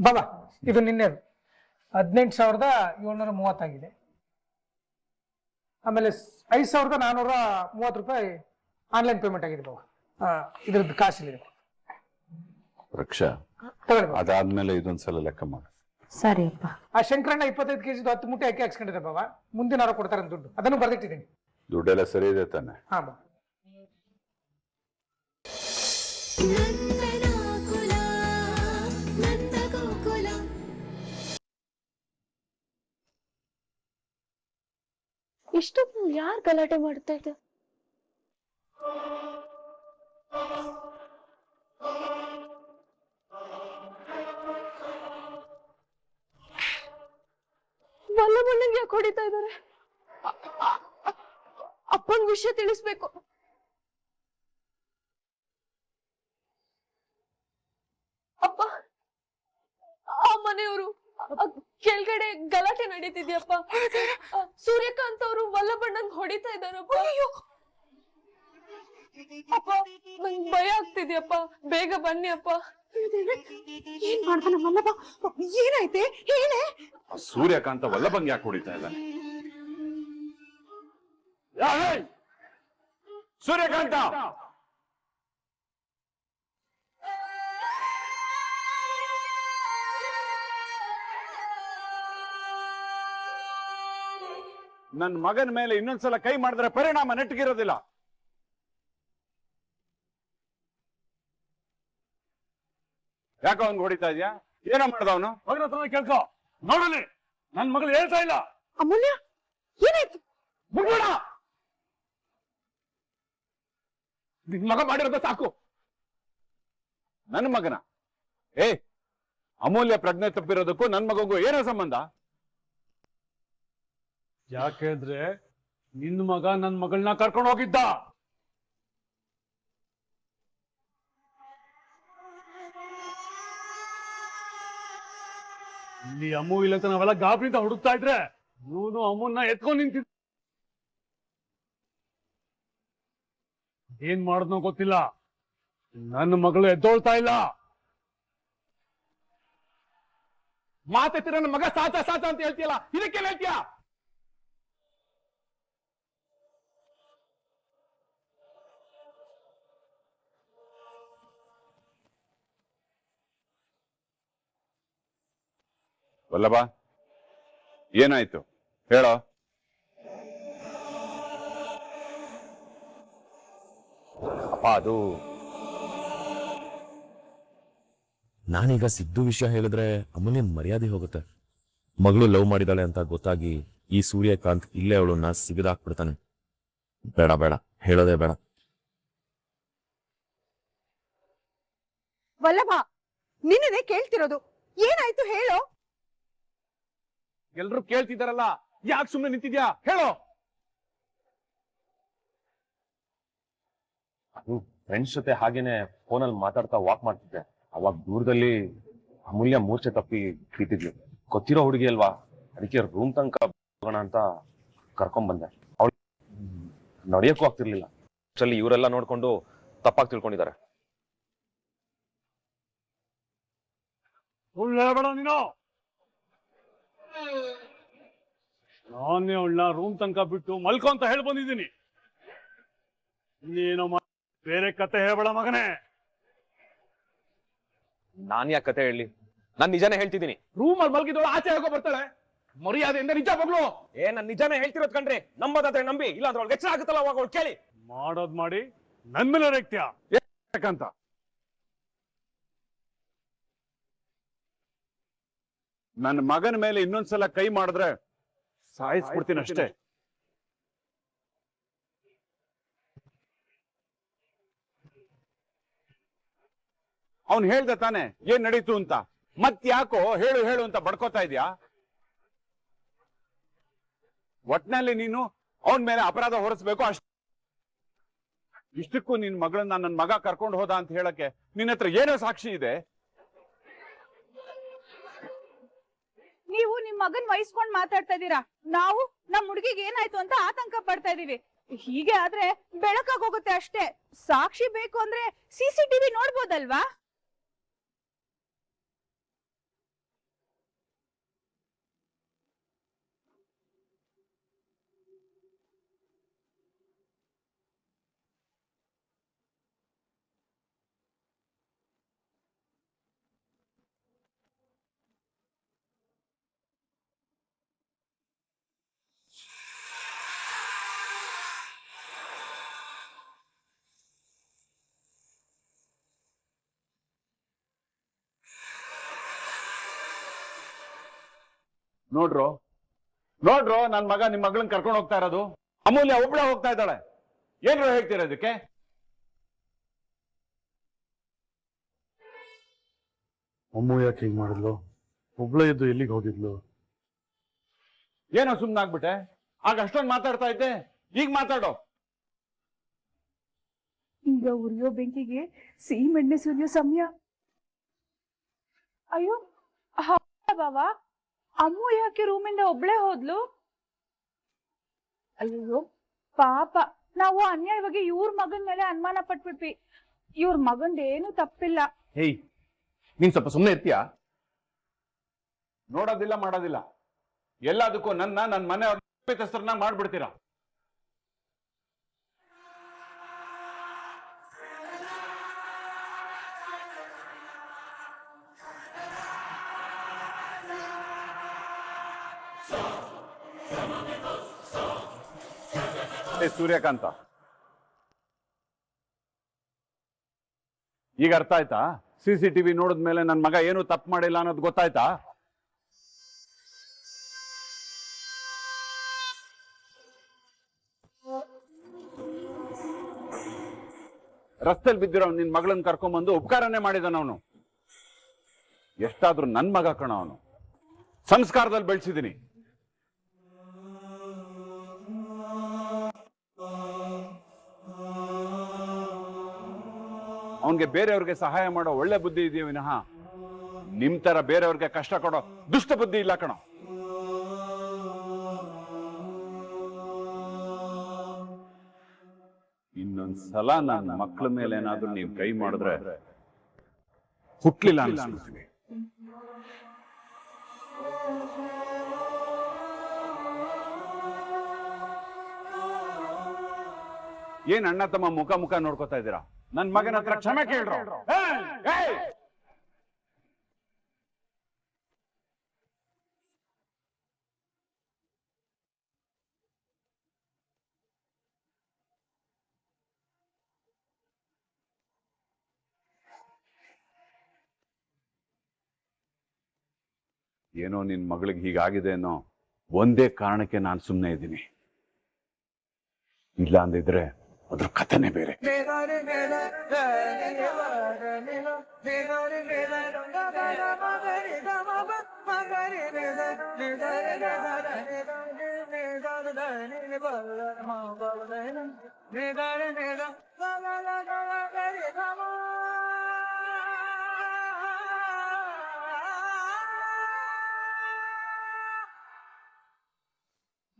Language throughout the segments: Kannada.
ಬಾಬಾ ಇದು ನಿನ್ನೆದು 18,730 ಆಗಿದೆ. ಆಮೇಲೆ 5,430 ರೂಪಾಯಿ ಆನ್ಲೈನ್ ಪೇಮೆಂಟ್ ಆಗಿದೆ ಬಾಬಾ. ಇದ್ರದ್ದು ಕಾಸಿಲ್ಲ. ರಕ್ಷಾ, ಅದಾದ್ಮೇಲೆ ಇದೊಂದ್ಸಲ ಲೆಕ್ಕ ಮಾಡಿ. ಸರಿಯಪ್ಪ. ಆ ಶಂಕರಣ್ಣ 25 kg 10 ಮೂಟೆ ಅಕ್ಕಿ ಹಾಕ್ಸ್ಕೊಂಡಿದೆ ಬಾಬಾ. ಮುಂದಿನ ವಾರ ಕೊಡ್ತಾರೆ ದುಡ್ಡು, ಅದನ್ನು ಬರ್ದಿಟ್ಟಿದ್ದೀನಿ. ದುಡ್ಡೆಲ್ಲ ಸರಿ ಇದೆ ತಾನೆ? ಹಾ ಬಾ. ಇಷ್ಟೊತ್ತು ಯಾರು ಗಲಾಟೆ ಮಾಡ್ತಾ ಇದ್ದ? ವಲ್ಲಭಣ್ಣಂಗೆ ಯಾಕೆ ಹೊಡಿತಾ ಇದ್ದಾರೆ? ಅಪ್ಪನ ವಿಷಯ ತಿಳಿಸ್ಬೇಕು. ಅಪ್ಪ, ಆ ಮನೆಯವರು ಕೆಳಗಡೆ ಗಲಾಟೆ ನಡೀತಿದ್ಯಪ್ಪ. ಸೂರ್ಯಕಾಂತ್ ಅವರು ವಲ್ಲಭಣ್ಣಂಗ್ ಹೊಡಿತಾ ಇದ್ದಾರಪ್ಪ. ಅಪ್ಪ, ನಂಗೆ ಭಯ ಆಗ್ತಿದ್ಯಪ್ಪ, ಬೇಗ ಬನ್ನಿ ಅಪ್ಪ. ಏನ್ ಮಾಡ್ತಾನ ವಲ್ಲಭ? ಏನಾಯ್ತೆ ಹೇಳೆ? ಸೂರ್ಯಕಾಂತ ವಲ್ಲಭಂಗ್ ಯಾಕೆ ಹೊಡಿತಾ ಇದ್ದಾನೆ? ಸೂರ್ಯಕಾಂತ, ನನ್ನ ಮಗನ ಮೇಲೆ ಇನ್ನೊಂದ್ಸಲ ಕೈ ಮಾಡಿದ್ರೆ ಪರಿಣಾಮ ನೆಟ್ಟಗಿರೋದಿಲ್ಲ. ಯಾಕ ಅವ್ನ್ ಹೊಡಿತಾ ಇದ್ಯಾ? ಏನೋ ಮಾಡ್ದ ಅವನು? ಮಗನ ಹತ್ರ ಕೇಳ್ಕೊ. ನೋಡಲಿ, ನನ್ ಮಗಳು ಹೇಳ್ತಾ ಇಲ್ಲ. ಅಮೂಲ್ಯ, ಏನಾಯ್ತು? ಮುಗ್ಬೇಡ, ನಿನ್ ಮಗ ಮಾಡಿರೋದ ಸಾಕು. ನನ್ನ ಮಗನ? ಅಮೂಲ್ಯ ಪ್ರಜ್ಞೆ ತಪ್ಪಿರೋದಕ್ಕೂ ನನ್ ಮಗಗೂ ಏನೋ ಸಂಬಂಧ? ಯಾಕೆಂದ್ರೆ ನಿನ್ ಮಗ ನನ್ ಮಗಳನ್ನ ಕರ್ಕೊಂಡು ಹೋಗಿದ್ದ. ಇಲ್ಲಿ ಅಮ್ಮು ಇಲ್ಲ ಅಂತ ನಾವೆಲ್ಲ ಗಾಬರಿಯಿಂದ ಹುಡುಕ್ತಾ ಇದ್ರೆ ಇವನು ಅಮ್ಮನ್ನ ಎತ್ಕೊಂಡು ನಿಂತಿದ್ದ. ಏನ್ ಮಾಡೋದ್ನೋ ಗೊತ್ತಿಲ್ಲ, ನನ್ನ ಮಗಳು ಎದ್ದೋಳ್ತಾ ಇಲ್ಲ. ಮಾತೆತ್ತಿರ ನನ್ನ ಮಗ ಸಾತ ಸಾತ ಅಂತ ಹೇಳ್ತೀಯಲ್ಲ, ಇದಕ್ಕೆ ಹೇಳ್ತೀಯ? ವಲ್ಲಭ, ಏನಾಯ್ತು ಹೇಳೋ. ಅಪ್ಪ, ಅದು ನಾನೀಗ ಸಿದ್ದು ವಿಷಯ ಹೇಳಿದ್ರೆ ಅಮ್ಮನಿಂದ ಮರ್ಯಾದೆ ಹೋಗುತ್ತೆ. ಮಗಳು ಲವ್ ಮಾಡಿದಾಳೆ ಅಂತ ಗೊತ್ತಾಗಿ ಈ ಸೂರ್ಯಕಾಂತ್ ಇಲ್ಲೇ ಅವಳನ್ನ ಸಿಗದಾಕ್ಬಿಡ್ತಾನೆ. ಬೇಡ ಬೇಡ, ಹೇಳೋದೇ ಬೇಡ. ವಲ್ಲಭ, ನಿನ್ನೆ ಕೇಳ್ತಿರೋದು, ಏನಾಯ್ತು ಹೇಳೋ. ಎಲ್ರು ಕೇಳ್ತಿದಾರಲ್ಲ, ಯಾಕೆ ಸುಮ್ಮನೆ ನಿಂತಿದ್ಯಾ ಹೇಳೋ. ಅದು ಫ್ರೆಂಡ್ಸ್ ಜೊತೆ ಹಾಗೇನೆ ಫೋನಲ್ಲಿ ಮಾತಾಡ್ತಾ ವಾಕ್ ಮಾಡ್ತಿದ್ದೆ. ಅವಾಗ ದೂರದಲ್ಲಿ ಅಮೂಲ್ಯ ಮೂರ್ಛೆ ತಪ್ಪಿ ಕೂತಿದ್ಲು. ಗೊತ್ತಿರೋ ಹುಡುಗಿ ಅಲ್ವಾ, ಅದಕ್ಕೆ ರೂಮ್ ತನಕ ಹೋಗೋಣ ಅಂತ ಕರ್ಕೊಂಡ್ ಬಂದೆ. ಅವಳು ನಡೆಯಕ್ಕೂ ಆಗ್ತಿರ್ಲಿಲ್ಲ. ಇವರೆಲ್ಲ ನೋಡ್ಕೊಂಡು ತಪ್ಪಾಗಿ ತಿಳ್ಕೊಂಡಿದ್ದಾರೆ. ಹೇಳಬೇಡ ನೀನು. ನಾನೇ ಅವಳನ್ನ ರೂಮ್ ತನಕ ಬಿಟ್ಟು ಮಲ್ಕೋ ಅಂತ ಹೇಳಿ ಬಂದಿದ್ದೀನಿ. ನೀನು ಬೇರೆ ಕತೆ ಹೇಳ್ಬೇಡ ಮಗನೇ. ನಾನ್ ಯಾಕೆ ಕತೆ ಹೇಳಿ? ನಾನ್ ನಿಜಾನೇ ಹೇಳ್ತಿದ್ದೀನಿ. ರೂಮ್ ಅಲ್ಲಿ ಮಲ್ಗಿದವಳು ಆಚೆ ಹೋಗೋ ಬರ್ತಾಳೆ. ಮರ್ಯಾದೆಯಿಂದ ನಿಜ ಮಗಳು. ನಾನ್ ನಿಜಾನೇ ಹೇಳ್ತಿರೋದ್ ಕಣ್ರಿ. ನಂಬೋದಾದ್ರೆ ನಂಬಿ, ಇಲ್ಲ ಅಂದ್ರೆ ಅವ್ಳಿಗೆ ಎಚ್ಚರ ಆಗುತ್ತಲ್ಲ ಅವಾಗ ಅವಳು ಕೇಳಿ. ಮಾಡೋದ್ ಮಾಡಿ ನನ್ ಮೇಲೆ ರೇಗ್ತೀಯ ಯಾಕಂತ? ನನ್ನ ಮಗನ ಮೇಲೆ ಇನ್ನೊಂದ್ಸಲ ಕೈ ಮಾಡಿದ್ರೆ ಸಾಯಿಸ್ಬಿಡ್ತೀನಿ ಅಷ್ಟೇ. ಅವನ್ ಹೇಳ್ದ ತಾನೆ ಏನ್ ನಡೀತು ಅಂತ. ಮತ್ ಯಾಕೋ ಹೇಳು ಹೇಳು ಅಂತ ಬಡ್ಕೋತಾ ಇದ್ಯಾ? ಒಟ್ನಲ್ಲಿ ನೀನು ಅವನ್ ಮೇಲೆ ಅಪರಾಧ ಹೊರಿಸ್ಬೇಕು ಅಷ್ಟೇ. ಇಷ್ಟಕ್ಕೂ ನಿನ್ ಮಗಳನ್ನ ನನ್ನ ಮಗ ಕರ್ಕೊಂಡು ಹೋದ ಅಂತ ಹೇಳಕ್ಕೆ ನಿನ್ನ ಹತ್ರ ಏನೋ ಸಾಕ್ಷಿ ಇದೆ? ನೀವು ನಿಮ್ ಮಗನ್ ವಹಿಸ್ಕೊಂಡ್ ಮಾತಾಡ್ತಾ ಇದೀರಾ. ನಾವು ನಮ್ ಹುಡುಗಿಗೆ ಏನಾಯ್ತು ಅಂತ ಆತಂಕ ಪಡ್ತಾ ಇದೀವಿ. ಹೀಗೆ ಆದ್ರೆ ಬೆಳಕಾಗೋಗುತ್ತೆ ಅಷ್ಟೇ. ಸಾಕ್ಷಿ ಬೇಕು ಅಂದ್ರೆ CCTV ನೋಡ್ಬೋದಲ್ವಾ? ನೋಡ್ರೋ ನೋಡ್ರೋ ನನ್ ಮಗ ನಿಮ್ ಮಗಳನ್ನ ಕರ್ಕೊಂಡು ಹೋಗ್ತಾ ಇರೋದು. ಅಮೂಲ್ಯ ಒಬ್ಳೆ ಹೋಗ್ತಾ ಇದ್ದಾಳೆ. ಏನ್ರೋ ಹೇಳ್ತೀರ ಇದಕ್ಕೆ? ಅಮ್ಮ ಯಾಕೆ ಹಿಂಗ್ ಮಾಡಿದ್ಲು? ಒಬ್ಳೆ ಇದ್ದು ಎಲ್ಲಿಗೆ ಹೋಗಿದ್ಲು? ಏನೋ ಸುಮ್ನಾಗ್ಬಿಟ್ಟೆ? ಆಗ ಅಷ್ಟೊಂದು ಮಾತಾಡ್ತಾ ಇದ್ದೆ, ಈಗ ಮಾತಾಡೋ. ಈಗ ಉರಿಯೋ ಬೆಂಕಿಗೆ ಸಿಹಿಮೆಣ್ಣೆ ಸುರಿಯೋ ಸಮಯ. ಅಯ್ಯೋ ಬಾವಾ, ಅಮ್ಮು ಯಾಕೆ ರೂಮಿಂದ ಒಬ್ಳೆ ಹೋದ್ಲು? ಅಯ್ಯೋ ಪಾಪ, ನಾವು ಅನ್ಯಾಯವಾಗಿ ಇವ್ರ ಮಗನ್ ಮೇಲೆ ಅನುಮಾನ ಪಟ್ಬಿಟ್ವಿ. ಇವ್ರ ಮಗಂದ ಏನು ತಪ್ಪಿಲ್ಲ. ಹೇಯ್, ನೀನ್ ಸ್ವಲ್ಪ ಸುಮ್ಮನೆ ಇರ್ತೀಯಾ? ನೋಡೋದಿಲ್ಲ ಮಾಡೋದಿಲ್ಲ, ಎಲ್ಲದಕ್ಕೂ ನನ್ನ ಮನೆ ಹೆಸರನ್ನ ಮಾಡ್ಬಿಡ್ತೀರಾ. ಸೂರ್ಯಕಾಂತ, ಈಗ ಅರ್ಥ ಆಯ್ತಾ? CCTV ನೋಡಿದ್ಮೇಲೆ ನನ್ ಮಗ ಏನು ತಪ್ಪು ಮಾಡಿಲ್ಲ ಅನ್ನೋದು ಗೊತ್ತಾಯ್ತಾ? ರಸ್ತೆಲ್ ಬಿದ್ದಿರೋ ನಿನ್ ಮಗಳನ್ನ ಕರ್ಕೊಂಡ್ಬಂದು ಉಪಕಾರನೇ ಮಾಡಿದನವನು. ಎಷ್ಟಾದ್ರೂ ನನ್ ಮಗ ಕಣ ಅವನು. ಸಂಸ್ಕಾರದಲ್ಲಿ ಬೆಳೆಸಿದೀನಿ. ಅವನ್ಗೆ ಬೇರೆಯವ್ರಿಗೆ ಸಹಾಯ ಮಾಡೋ ಒಳ್ಳೆ ಬುದ್ಧಿ ಇದೆಯೋ ವಿನಃ ನಿಮ್ ತರ ಬೇರೆಯವ್ರಿಗೆ ಕಷ್ಟ ಕೊಡೋ ದುಷ್ಟ ಬುದ್ಧಿ ಇಲ್ಲ ಕಣೋ. ಇನ್ನೊಂದ್ಸಲ ನನ್ನ ಮಕ್ಕಳ ಮೇಲೆ ಏನಾದ್ರೂ ನೀವು ಕೈ ಮಾಡಿದ್ರೆ ಹುಟ್ಲಿಲ್ಲ ಅನ್ಸ್ಬಿಡ್ತೀನಿ. ಏನ್ ಅಣ್ಣ ತಮ್ಮ ಮುಖ ನೋಡ್ಕೊತಾ ಇದ್ದೀರಾ? ನನ್ ಮಗನ ಹತ್ರ ಕ್ಷಮೆ ಕೇಳ್ರು. ಏನೋ ನಿನ್ ಮಗಳಿಗೆ ಹೀಗಾಗಿದೆ ಅನ್ನೋ ಒಂದೇ ಕಾರಣಕ್ಕೆ ನಾನು ಸುಮ್ಮನೆ ಇದ್ದೀನಿ. ಇಲ್ಲ ಅಂದಿದ್ರೆ ಅದ್ರ ಕಥೆನೇ ಬೇರೆ.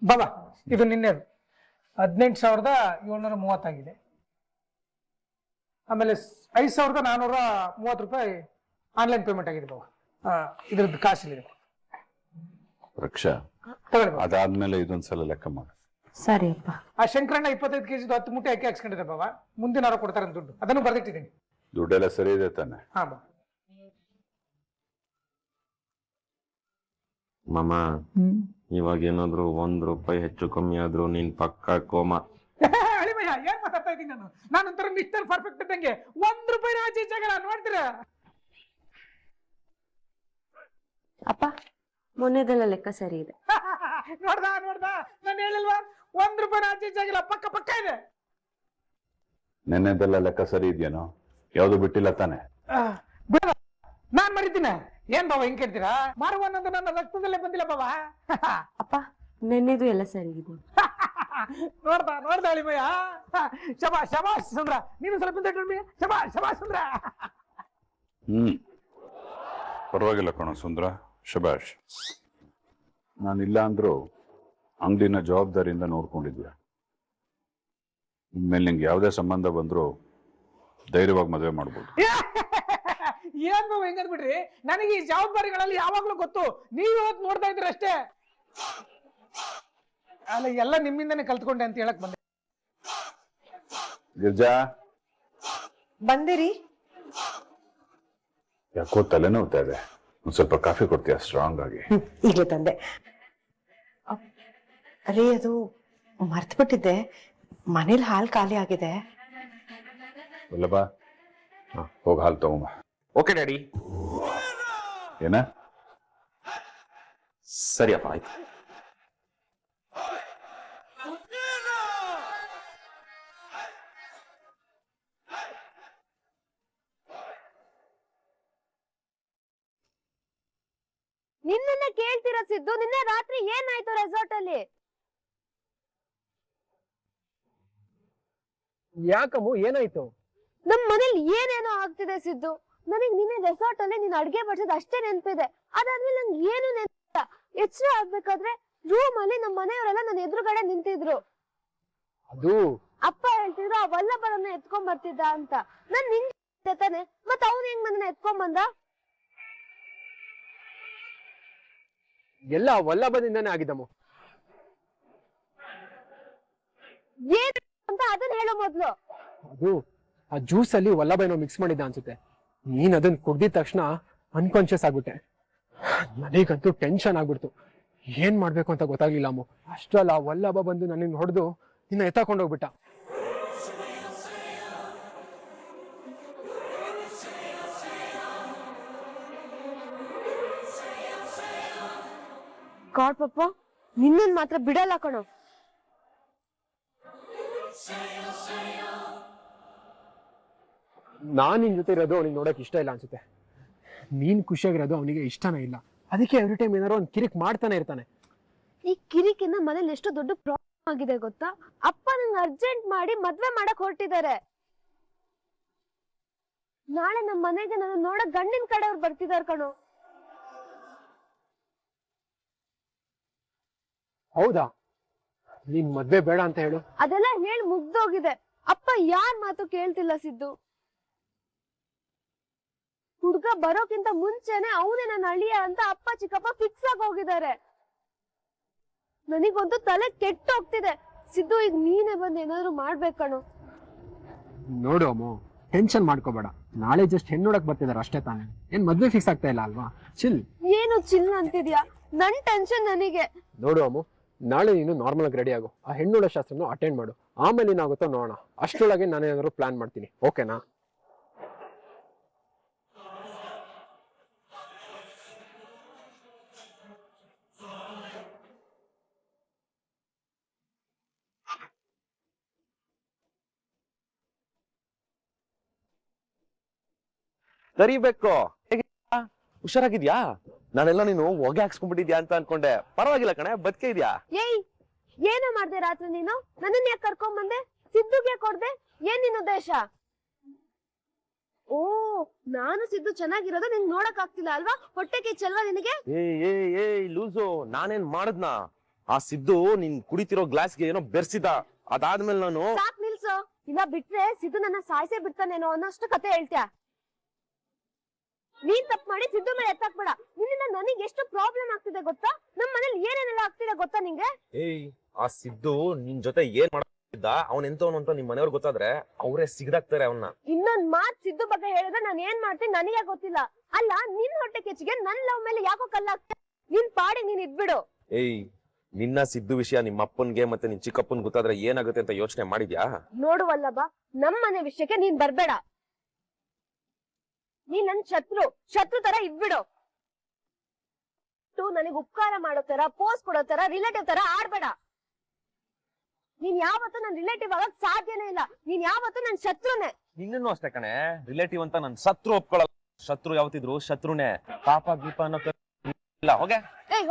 ಬಾಬಾ, ಇದು ನಿನ್ನೆದು 18,730 ಆಗಿದೆ. ಆಮೇಲೆ 5,430 ರೂಪಾಯಿ ಆನ್ಲೈನ್ ಪೇಮೆಂಟ್ ಆಗಿದೆ ಬಾಬಾ. ಇದ್ರದ್ದು ಕಾಸಿಲ್ಲ. ರಕ್ಷಾ, ಅದಾದ್ಮೇಲೆ ಇದೊಂದ್ಸಲ ಲೆಕ್ಕ ಮಾಡು. ಸರಿ ಅಪ್ಪ. ಆ ಶಂಕರಣ್ಣ 25 ಕೆಜಿ 10 ಮೂಟೆ ಅಕ್ಕಿ ಹಾಕ್ಸ್ಕೊಂಡಿದೆ ಬಾಬಾ. ಮುಂದಿನ ವಾರ ಕೊಡ್ತಾರೆ ದುಡ್ಡು, ಅದನ್ನು ಬರ್ದಿಟ್ಟಿದ್ದೀನಿ. ದುಡ್ಡೆಲ್ಲ ಸರಿ ಇದೆ ತಾನೆ? ಹಾ ಬಾ. ಮಾಮ, ಇವಾಗ ಏನಾದ್ರು 1 ರೂಪಾಯಿ ಹೆಚ್ಚು ಕಮ್ಮಿ ಆದ್ರೂ ನೀನ್ ಪಕ್ಕ ಕೋಮಾ. ಅಳಿಮಯ್ಯ, ಏನ್ ಮಾತಾಡ್ತಾ ಇದ್ದೀನಿ ನಾನೊಂಥರ ಮಿಸ್ಟರ್ ಪರ್ಫೆಕ್ಟ್ ಇದ್ದಂಗೆ. 1 ರೂಪಾಯಿ ಆಚೆ ಈಚೆಗಲ್ಲ, ನೋಡ್ತೀರಾ? ಅಪ್ಪ, ಮೊನ್ನೆದೆಲ್ಲ ಲೆಕ್ಕ ಸರಿ ಇದೆ. ನೋಡ್ದಾ ನಾನು ಹೇಳಿಲ್ವಾ? 1 ರೂಪಾಯಿ ಆಚೆ ಈಚೆಗಿಲ್ಲ, ಪಕ್ಕ ಇದೆ. ನೆನ್ನೆದೆಲ್ಲ ಲೆಕ್ಕ ಸರಿ ಇದೆಯೇನೋ? ಯಾವ್ದು ಬಿಟ್ಟಿಲ್ಲ ತಾನೆ? ಬಿಡ, ನಾನ್ ಮರಿತೀನಿ. ಏನ್ ಬಾಬಾ ಹಿಂಗ್ ಕೇಳ್ತೀರಾ? ಮಾರುವನ್ನೊಂದು ನನ್ನ ರಕ್ತದಲ್ಲೇ ಬಂದಿಲ್ಲ ಬಾಬಾ. ಅಪ್ಪ, ನೆನ್ನೆದು ಎಲ್ಲ ಸರಿ ಇದೆ. ನೋಡ್ದ ಅಳಿಮಯ್ಯ. ಶಬಾಷ್ ಸುಂದ್ರ, ನೀನು ಸ್ವಲ್ಪ ಶಬಾಷ್ ಸುಂದ್ರ. ಪರವಾಗಿಲ್ಲ ಕಣೋ ಸುಂದ್ರ, ಶಬಾಷ್. ನಾನಿಲ್ಲ ಅಂದ್ರೂ ಅಂಗಡಿನ ಜವಾಬ್ದಾರಿಯಿಂದ ನೋಡ್ಕೊಂಡಿದ್ವಿ. ಇನ್ಮೇಲೆ ನಿಂಗೆ ಯಾವುದೇ ಸಂಬಂಧ ಬಂದ್ರು ಧೈರ್ಯವಾಗಿ ಮದುವೆ ಮಾಡ್ಬೋದು. ಏನ್ ಬಾಬಾ ಹಿಂಗಂದ್ಬಿಟ್ರಿ? ನನಗೆ ಈ ಜವಾಬ್ದಾರಿಗಳಲ್ಲಿ ಯಾವಾಗ್ಲೂ ಗೊತ್ತು. ನೀವು ಇವತ್ತು ನೋಡ್ತಾ ಇದ್ರಿ ಅಷ್ಟೇ. ಅಲ್ಲ, ಎಲ್ಲ ನಿಮ್ಮಿಂದನೇ ಕಲ್ತ್ಕೊಂಡೆ ಅಂತ ಹೇಳಕ್ ಬಂದೆ. ಗಿರ್ಜಾ, ಬಂದಿರಿ? ಯಾಕೋ ತಲೆನೋವ್ತಾ ಇದೆ, ಒಂದ್ ಸ್ವಲ್ಪ ಕಾಫಿ ಕೊಡ್ತೀಯಾ ಸ್ಟ್ರಾಂಗ್ ಆಗಿ? ಈಗಲೇ ತಂದೆ. ಅರೇ, ಅದು ಮರ್ತ್ಬಿಟ್ಟಿದ್ದೆ, ಮನೇಲಿ ಹಾಲು ಖಾಲಿ ಆಗಿದೆ. ಬಾ, ಹೋಗಿ ಹಾಲು ತಗೊಂಬ. Okay daddy. ಏನ ಸರಿಯಪ್ಪ ಆಯ್ತು. ನಿನ್ನ ಕೇಳ್ತಿರೋ ಸಿದ್ದು, ನಿನ್ನೆ ರಾತ್ರಿ ಏನಾಯ್ತು ರೆಸಾರ್ಟ್ ಅಲ್ಲಿ? ಯಾಕಮ್ಮ ಏನಾಯ್ತು? ನಮ್ ಮನೇಲಿ ಏನೇನೋ ಆಗ್ತಿದೆ ಸಿದ್ದು. ನನಗ್ ನಿನ್ನೆ ರೆಸಾರ್ಟ್ ಅಲ್ಲಿ ನೀನ್ ಅಡ್ಗೆ ಬಡ್ಸೋದ್ ಅಷ್ಟೇ ನೆನ್ಪಿದೆ. ಅದಾದ್ಮೇಲೆ ನಂಗೆ ಏನು ನೆನಪಿಲ್ಲ. ಎಚ್ಚರ ಆಗ್ಬೇಕಾದ್ರೆ ರೂಮ್ ಅಲ್ಲಿ ನಮ್ ಮನೆಯವರೆಲ್ಲ ನನ್ನ ಎದುರುಗಡೆ ನಿಂತಿದ್ರು. ಅದು ಅಪ್ಪ ಹೇಳ್ತಿದ್ರು ಆ ವಲ್ಲಭರನ್ನ ಎತ್ಕೊಂಡ್ ಬರ್ತಿದ್ದ ಅಂತ. ನಾನ್ ನಿಂಗೆ ತಾನೆ, ಮತ್ ಅವ್ನ್ ಹೆಂಗ್ ನನ್ನ ಎತ್ಕೊಂಡ್ ಬಂದ? ಎಲ್ಲ ವಲ್ಲಭದಿಂದಾನೇ ಆಗಿದ್ದಮ್ಮ. ಏನ್ ಅಂತ ಅದನ್ನ ಹೇಳೋ ಮೊದ್ಲು. ಅದು ಆ ಜ್ಯೂಸ್ ಅಲ್ಲಿ ವಲ್ಲಭ ಏನೋ ಮಿಕ್ಸ್ ಮಾಡಿದ್ದ ಅನ್ಸುತ್ತೆ. ನೀನ್ ಅದನ್ನ ಕುಡ್ದಿದ ತಕ್ಷಣ ಅನ್ಕಾನ್ಶಿಯಸ್ ಆಗ್ಬಿಟ್ಟೆ. ನನಗಂತೂ ಟೆನ್ಷನ್ ಆಗ್ಬಿಡ್ತು. ಏನ್ ಮಾಡ್ಬೇಕು ಅಂತ ಗೊತ್ತಾಗ್ಲಿಲ್ಲ ಅಮ್ಮ. ಅಷ್ಟಲ್ಲ ವಲ್ಲಭ ಬಂದು ನನಗೆ ಹೊಡೆದು ನಿನ್ನ ಎತ್ತಾಕೊಂಡೋಗ್ಬಿಟ್ಟ. ಗಾಡ್ ಪಪ್ಪ, ನಿನ್ನನ್ ಮಾತ್ರ ಬಿಡಲ್ಲ ಕಣೋ. ನಾನ್ ನಿನ್ ಜೊತೆ ಇರೋದು ಅವ್ನಿಗೆ ನೋಡಕ್ ಇಷ್ಟ ಇಲ್ಲ ಅನ್ಸುತ್ತೆ. ನೀನ್ ಖುಷಿಯಾಗಿರೋದು ಅವನಿಗೆ ಇಷ್ಟನೇ ಇಲ್ಲ. ಅದಕ್ಕೆ ಎವ್ರಿ ಟೈಮ್ ಏನಾರು ಅವ್ನು ಕಿರಿಕ್ ಮಾಡ್ತಾನೆ ಇರ್ತಾನೆ. ಈ ಕಿರಿಕಿನ ಮನೇಲಿ ಎಷ್ಟು ದೊಡ್ಡ ಪ್ರಾಬ್ಲಮ್ ಆಗಿದೆ ಗೊತ್ತಾ? ಅಪ್ಪ ನಂಗೆ ಅರ್ಜೆಂಟ್ ಮಾಡಿ ಮದ್ವೆ ಮಾಡಕ್ ಹೊರಟಿದ್ದಾರೆ. ನಾಳೆ ನಮ್ ಮನೆಗೆ ನನ್ನ ನೋಡಕ್ ಗಂಡಿನ ಕಡೆಯವ್ರು ಬರ್ತಿದಾರ ಕಣೋ. ಹೌದಾ? ನೀನ್ ಮದ್ವೆ ಬೇಡ ಅಂತ ಹೇಳು. ಅದೆಲ್ಲ ಹೇಳಿ ಮುಗ್ದೋಗಿದೆ. ಅಪ್ಪ ಯಾರ್ ಮಾತು ಕೇಳ್ತಿಲ್ಲ ಸಿದ್ದು. ಹುಡ್ಗ ಬರೋಕ್ಕಿಂತ ಮುಂಚೆನೆ ಅವನೇ ನನ್ನ ಅಳಿಯ ಅಂತ ಅಪ್ಪ ಚಿಕ್ಕಪ್ಪ ಫಿಕ್ಸ್ ಆಗಿ ಹೋಗಿದ್ದಾರೆ. ನನಗಂತೂ ತಲೆ ಕೆಟ್ಟ ಹೋಗ್ತಿದೆ ಸಿದ್ದು. ಈಗ ನೀನೇ ಬಂದು ಏನಾದ್ರು ಮಾಡ್ಬೇಕಣೋ. ನೋಡು ಅಮ್ಮ, ಟೆನ್ಷನ್ ಮಾಡ್ಕೋಬೇಡ. ನಾಳೆ ಜಸ್ಟ್ ಹೆಣ್ಣು ನೋಡಕ್ ಬರ್ತಿದಾರೆ ಅಷ್ಟೇ ತಾನೆ. ಏನ್ ಮದ್ವೆ ಫಿಕ್ಸ್ ಆಗ್ತಾ ಇಲ್ಲ ಅಲ್ವಾ? ಚಿಲ್. ಏನು ಚಿಲ್ ಅಂತಿದ್ಯಾ? ನನ್ ಟೆನ್ಷನ್ ನನಗೆ. ನೋಡು ಅಮ್ಮ, ನಾಳೆ ನೀನು ನಾರ್ಮಲ್ ಆಗಿ ರೆಡಿ ಆಗು. ಆ ಹೆಣ್ಣುಳ ಶಾಸ್ತ್ರನ ಅಟೆಂಡ್ ಮಾಡು. ಆಮೇಲೆ ಏನಾಗುತ್ತೋ ನೋಡೋಣ. ಅಷ್ಟರೊಳಗೆ ನಾನೇನಾದ್ರು ಪ್ಲಾನ್ ಮಾಡ್ತೀನಿ. ಓಕೆನಾ? ಕರಿಬೇಕು. ಹುಷಾರಾಗಿದ್ಯಾ? ನಾನೆಲ್ಲ ನೀನು ಹೊಗೆ ಹಾಕ್ಸ್ಕೊಂಡ್ಬಿಟ್ಟಿದ್ಯಾ ಅಂತ ಅನ್ಕೊಂಡೆ. ಪರವಾಗಿಲ್ಲ ಕಣೆ, ಬದುಕೆ ಇದ್ಯಾ? ಏಯ್, ಏನೋ ಮಾಡ್ದೆ ರಾತ್ರಿ ನೀನು? ನನ್ನನ್ನ ಯಾಕೆ ಕರ್ಕೊಂಡ್ ಬಂದೆ? ಸಿದ್ದುಗೆ ಕೊಡ್ದೆ? ಏನ್ ನಿನ್ ಉದ್ದೇಶ? ಓ, ನಾನು ಸಿದ್ದು ಚೆನ್ನಾಗಿರೋದು ನಿನ್ ನೋಡಕ್ ಆಗ್ತಿಲ್ಲ ಅಲ್ವಾ? ಹೊಟ್ಟೆ ಕಿಚ್ಚಲ್ವಾ ನಿನಗೆ? ಏಯ್ ಲೂಸು, ನಾನೇನ್ ಮಾಡದ್ನ? ಆ ಸಿದ್ದು ನೀನ್ ಕುಡಿತಿರೋ ಗ್ಲಾಸ್ಗೆ ಏನೋ ಬೆರ್ಸಿದ. ಅದಾದ್ಮೇಲೆ ನಾನು ಸಾಕ್ ನಿಲ್ಸು. ಇಲ್ಲ ಬಿಟ್ರೆ ಸಿದ್ದು ನನ್ನ ಸಾಯ್ಸೇ ಬಿಡ್ತಾನೇನೋ ಅನ್ನೋಷ್ಟು ಕತೆ ಹೇಳ್ತ್ಯಾ. ನೀನ್ ತಪ್ಪು ಮಾಡಿ ಸಿದ್ದು ಮೇಲೆ ಎತ್ತಾಕ್ಬೇಡ. ನಿನ್ನಿಂದ ನನಗೆ ಎಷ್ಟು ಪ್ರಾಬ್ಲಮ್ ಆಗ್ತಿದೆ ಗೊತ್ತಾ? ನಮ್ ಮನೇಲಿ ಏನೇನೆಲ್ಲ ಆಗ್ತಿದೆ ಗೊತ್ತಾ ನಿಂಗೆ? ಏಯ್, ಆ ಸಿದ್ದು ನಿನ್ ಜೊತೆ ಏನ್ ಮಾಡ್ತಿದ್ದ, ಅವನ್ ಎಂತವನು ಅಂತ ನಿಮ್ ಮನೆಯವ್ರು ಗೊತ್ತಾದ್ರೆ ಅವರೇ ಸಿಗದಾಕ್ತಾರೆ ಅವನ್ನ. ಇನ್ನೊಂದ್ ಮಾತ್ ಸಿದ್ದು ಬಗ್ಗೆ ಹೇಳಿದ್ರೆ ನಾನ್ ಏನ್ ಮಾಡ್ತೀನಿ ನನಗೆ ಗೊತ್ತಿಲ್ಲ. ಅಲ್ಲ, ನಿನ್ ಹೊಟ್ಟೆ ಕೆಚ್ಚಿಗೆ ನನ್ ಲವ್ ಮೇಲೆ ಯಾಕೋ ಕಲ್ಲಾಗ್ತದೆ? ನಿನ್ ಪಾಡಿ ನೀನ್ ಇದ್ಬಿಡು. ಏಯ್, ನಿನ್ನ ಸಿದ್ದು ವಿಷಯ ನಿಮ್ಮ ಅಪ್ಪನ್ಗೆ ಮತ್ತೆ ನಿನ್ ಚಿಕ್ಕಪ್ಪನ್ ಗೊತ್ತಾದ್ರೆ ಏನಾಗುತ್ತೆ ಅಂತ ಯೋಚನೆ ಮಾಡಿದ್ಯಾ? ನೋಡುವಲ್ಲಬ, ನಮ್ ಮನೆ ವಿಷಯಕ್ಕೆ ನೀನ್ ಬರ್ಬೇಡ. ನೀನ್ ನನ್ ಶತ್ರು ತರ ಇದ್ಬಿಡು. ನನಗ್ ಉಪಕಾರ ಮಾಡೋ ತರ, ಪೋಸ್ ಕೊಡೋ ತರ, ರಿಲೇಟಿವ್ ತರ ಆಡ್ಬೇಡ. ನೀನ್ ಯಾವತ್ತೂ ನನ್ ರಿಲೇಟಿವ್ ಆಗಕ್ ಸಾಧ್ಯನೇ ಇಲ್ಲ. ನೀನ್ ಯಾವತ್ತೂ ನನ್ ಶತ್ರುನೇ. ನಿನ್ನೂ ಅಷ್ಟೇ ಕಣೆ. ರಿಲೇಟಿವ್ ಅಂತ ನನ್ ಶತ್ರು ಒಪ್ಕೊಳಲ್ಲ. ಶತ್ರು ಯಾವತ್ತಿದ್ರು ಶತ್ರುನೇ. ಪಾಪ ಗೀಪ ಅನ್ನೋ ಇಲ್ಲ. ಹೋಗೆ. ಏಯ್